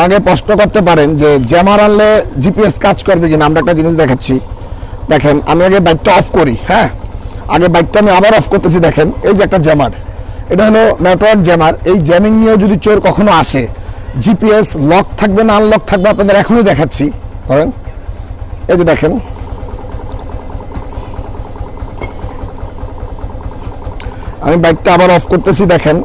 অনেকে প্রশ্ন করতে পারেন যে জ্যামার আনলে জিপিএস কাজ করবে কিনা। আমরা একটা জিনিস দেখাচ্ছি, দেখেন আমি আগে বাইকটা অফ করি। হ্যাঁ, আগে বাইকটা আমি আবার অফ করতেছি। দেখেন এই যে একটা জ্যামার, এটা হলো নেটওয়ার্ক জ্যামার। এই জ্যামিং নিয়েও যদি চোর কখনো আসে, জিপিএস লক থাকবে না আনলক থাকবে আপনাদের এখনই দেখাচ্ছি। ধরেন এই যে দেখেন, আমি বাইকটা আবার অফ করতেছি। দেখেন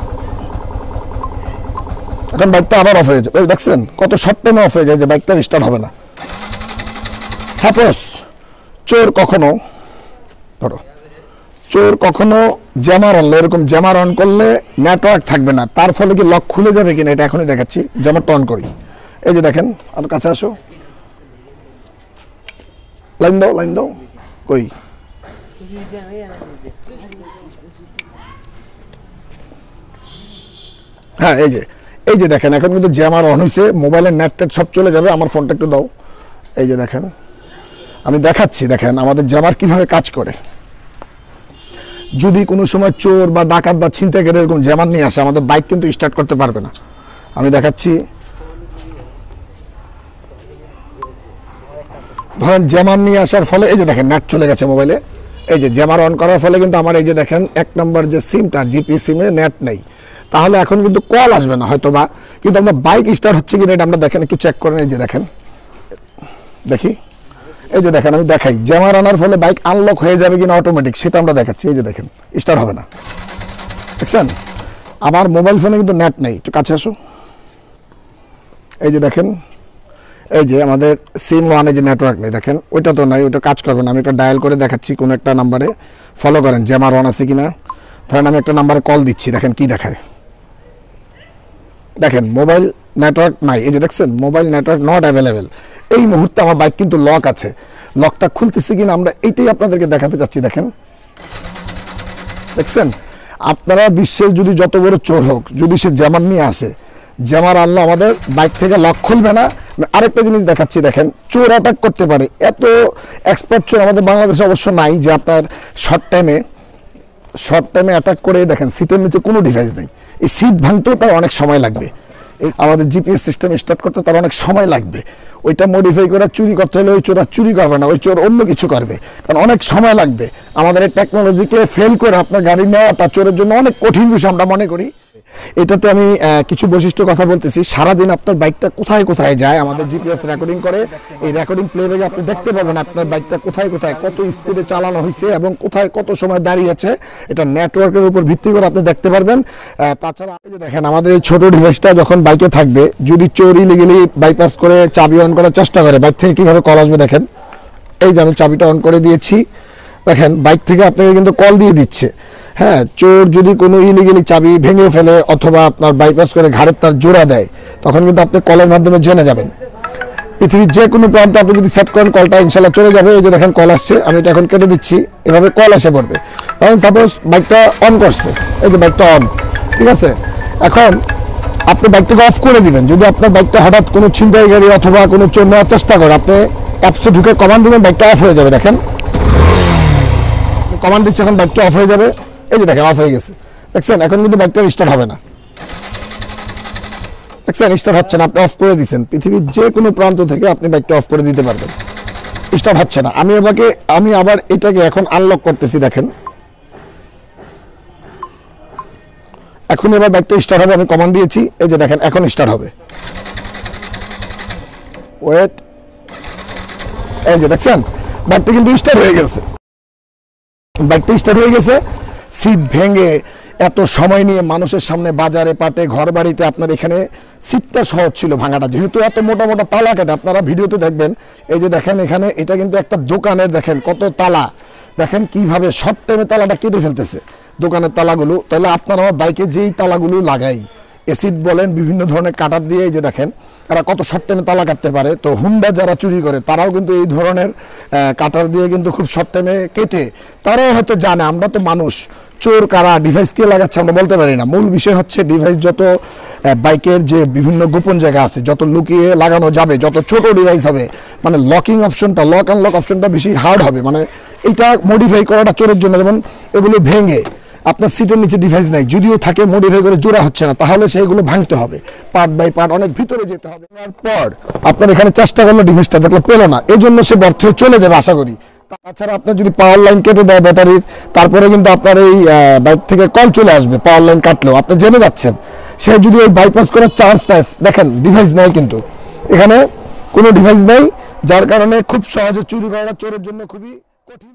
এখন বাইকটা আবার অফ হয়ে যাবে। দেখছেন কত শর্ট টাইমে অফ হয়ে যায়, যে বাইকটা স্টার্ট হবে না। সাপোজ চোর কখনো, ধরো চোর কখনো জ্যামার আনলো, এরকম জ্যামার অন করলে নেটওয়ার্ক থাকবে না, তার ফলে কি লক খুলে যাবে কিনা এটা এখনই দেখাচ্ছি। জ্যামারটা অন করি, এই যে দেখেন, আমার কাছে আসো, লাইন দাও, লাইন দাও, কই হ্যাঁ এই যে দেখেন এখন কিন্তু জ্যামার অন হয়েছে, মোবাইলের নেট টেট সব চলে যাবে। আমার ফোনটা একটু দাও, এই যে দেখেন আমি দেখাচ্ছি। দেখেন আমাদের জ্যামার কিভাবে কাজ করে। যদি কোনো সময় চোর বা ডাকাত বা ছিনতাইকারী এরকম জ্যামার নিয়ে আসে, আমাদের বাইক কিন্তু স্টার্ট করতে পারবে না। আমি দেখাচ্ছি, ধরেন জ্যামার নিয়ে আসার ফলে এই যে দেখেন নেট চলে গেছে মোবাইলে। এই যে জ্যামার অন করার ফলে কিন্তু আমার এই যে দেখেন 1 নম্বর যে সিমটা, জিপি সিমে নেট নেই, তাহলে এখন কিন্তু কল আসবে না হয়তো বা, কিন্তু আপনার বাইক স্টার্ট হচ্ছে কিনা এটা আমরা দেখেন, একটু চেক করেন। এই যে দেখেন, দেখি, এই যে দেখেন আমি দেখাই, জ্যামার আনার ফলে বাইক আনলক হয়ে যাবে কিনা অটোমেটিক, সেটা আমরা দেখাচ্ছি। এই যে দেখেন স্টার্ট হবে না, দেখছেন আমার মোবাইল ফোনে কিন্তু নেট নেই। একটু কাছে আসো, এই যে দেখেন, এই যে আমাদের সিম ওয়ানে যে নেটওয়ার্ক নেই, দেখেন ওইটা তো নাই, ওইটা কাজ করবে না। আমি একটা ডায়াল করে দেখাচ্ছি কোনো একটা নাম্বারে, ফলো করেন জ্যামার অন আছে কিনা। ধরেন আমি একটা নাম্বারে কল দিচ্ছি, দেখেন কি দেখায়, দেখেন মোবাইল নেটওয়ার্ক নাই। এই যে দেখছেন মোবাইল নেটওয়ার্ক নট অ্যাভেলেবেল। এই মুহূর্তে আমার বাইক কিন্তু লক আছে, লকটা খুলতেছি কিনা আমরা এইটাই আপনাদেরকে দেখাতে চাচ্ছি। দেখেন, দেখছেন আপনারা বিশ্বের যদি যত বড় চোর হোক, যদি সে জ্যামার নিয়ে আসে, জ্যামার আনলে আমাদের বাইক থেকে লক খুলবে না। আরেকটা জিনিস দেখাচ্ছি, দেখেন চোর অ্যাটাক করতে পারে, এত এক্সপার্ট চোর আমাদের বাংলাদেশে অবশ্য নাই যে আপনার শর্ট টাইমে অ্যাটাক করে। দেখেন সিটের নিচে কোনো ডিভাইস নেই, এই সিট ভাঙতেও তার অনেক সময় লাগবে, এই আমাদের জিপিএস সিস্টেম স্টার্ট করতে তার অনেক সময় লাগবে। ওইটা মডিফাই করে চুরি করতে হলে ওই চোর আর চুরি করবে না, ওই চোর অন্য কিছু করবে, কারণ অনেক সময় লাগবে। আমাদের এই টেকনোলজিকে ফেল করে আপনার গাড়ি নেওয়াটা চোরের জন্য অনেক কঠিন বিষয় আমরা মনে করি। এটাতে আমি কিছু বৈশিষ্ট্য কথা বলতেছি। সারাদিন আপনার বাইকটা কোথায় কোথায় যায় আমাদের জিপিএস রেকর্ডিং করে, এই রেকর্ডিং প্লেব্যাকে আপনি দেখতে পাবেন আপনার বাইকটা কোথায় কোথায় কত স্পিডে চালানো হয়েছে এবং কোথায় কত সময় দাঁড়িয়েছে। এটা নেটওয়ার্কের উপর ভিত্তি করে আপনি দেখতে পারবেন। তাছাড়া এই যে দেখেন আমাদের এই ছোট ডিভাইসটা যখন বাইকে থাকবে, যদি চোর ইলিগালি বাইপাস করে চাবি অন করার চেষ্টা করে, বাইক থেকে কীভাবে কল আসবে দেখেন। এই যে আমি চাবিটা অন করে দিয়েছি, দেখেন বাইক থেকে আপনাকে কিন্তু কল দিয়ে দিচ্ছে। হ্যাঁ, চোর যদি কোনো ইলিগালি চাবি ভেঙে ফেলে অথবা আপনার বাইপাস করে ঘাড়ের তার জোড়া দেয়, তখন কিন্তু আপনি কলের মাধ্যমে জেনে যাবেন। পৃথিবীর যে কোনো প্রান্তে আপনি যদি সেট করেন, কলটা ইনশাল্লাহ চলে যাবে। এই যে দেখেন কল আসছে, আমি এটা এখন কেটে দিচ্ছি, এভাবে কল এসে পড়বে। তখন সাপোজ বাইকটা অন করছে, এই যে বাইকটা অন, ঠিক আছে। এখন আপনি বাইকটাকে অফ করে দিবেন। যদি আপনার বাইকটা হঠাৎ কোনো ছিনতাইকারী অথবা কোনো চোর নেওয়ার চেষ্টা করে, আপনি অ্যাপসে ঢুকে কমান্ড দিবেন, বাইকটা অফ হয়ে যাবে। দেখেন কমান্ড দিচ্ছে, এখন বাইকটা অফ হয়ে যাবে। এই যে দেখেন অফ হয়ে গেছে, দেখছেন এখন কিন্তু বাইকটা স্টার্ট হবে না, দেখছেন স্টার্ট হচ্ছে না, আপনি অফ করে দিচ্ছেন। পৃথিবীর যে কোনো প্রান্ত থেকে আপনি বাইকটা অফ করে দিতে পারবেন, স্টার্ট হচ্ছে না। আমি আবার এটাকে এখন আনলক করতেছি। দেখেন এখন এবার বাইকটা স্টার্ট হবে, আমি কমান্ড দিয়েছি। এই যে দেখেন এখন স্টার্ট হবে, ওয়েট, এই যে দেখছেন বাইকটা কিন্তু স্টার্ট হয়ে গেছে। বাইকটা স্টার্ট হয়ে গেছে। সিট ভেঙে এত সময় নিয়ে মানুষের সামনে বাজারে পাটে ঘর বাড়িতে আপনার এখানে সিটটা সহজ ছিল ভাঙাটা, যেহেতু এত মোটা মোটা তালা কাটে। আপনারা ভিডিওতে দেখবেন, এই যে দেখেন এখানে এটা কিন্তু একটা দোকানের, দেখেন কত তালা, দেখেন কিভাবে শর্ট টাইমে তালাটা কেটে ফেলতেছে দোকানের তালাগুলো। তাহলে আপনার আমার বাইকে যেই তালাগুলো লাগাই, এসিড বলেন বিভিন্ন ধরনের কাটার দিয়ে, এই যে দেখেন এরা কত শর্ট টাইমে তালা কাটতে পারে। তো হুন্ডা যারা চুরি করে তারাও কিন্তু এই ধরনের কাটার দিয়ে কিন্তু খুব শর্ট টাইমে কেটে, তারাও হয়তো জানে। আমরা তো মানুষ, চোর কারা, ডিভাইস কে লাগাচ্ছে আমরা বলতে পারি না। মূল বিষয় হচ্ছে ডিভাইস যত বাইকের যে বিভিন্ন গোপন জায়গা আছে, যত লুকিয়ে লাগানো যাবে, যত ছোট ডিভাইস হবে, মানে লকিং অপশনটা, লক আনলক অপশনটা বেশি হার্ড হবে। মানে এটা মডিফাই করাটা চোরের জন্য, যেমন এগুলো ভেঙে আপনার সিটের নিচে ডিভাইস নাই, যদিও থাকে মডিফাই করে জোড়া হচ্ছে না, তাহলে সেগুলো ভাঙতে হবে, পার্ট বাই পার্ট অনেক ভিতরে যেতে হবে। তারপর আপনার এখানে চেষ্টা করলো ডিভাইসটা দেখলো পেলো না, এই জন্য সে ব্যর্থ হয়ে চলে যাবে আশা করি। তাছাড়া আপনার যদি পাওয়ার লাইন কেটে দেয় ব্যাটারির, তারপরে কিন্তু আপনার এই বাইক থেকে কল চলে আসবে, পাওয়ার লাইন কাটলেও আপনি জেনে যাচ্ছেন। সে যদি ওই বাইপাস করার চান্স নেয়, দেখেন ডিভাইস নেই, কিন্তু এখানে কোনো ডিভাইস নেই, যার কারণে খুব সহজে চুরি করা চোরের জন্য খুবই কঠিন।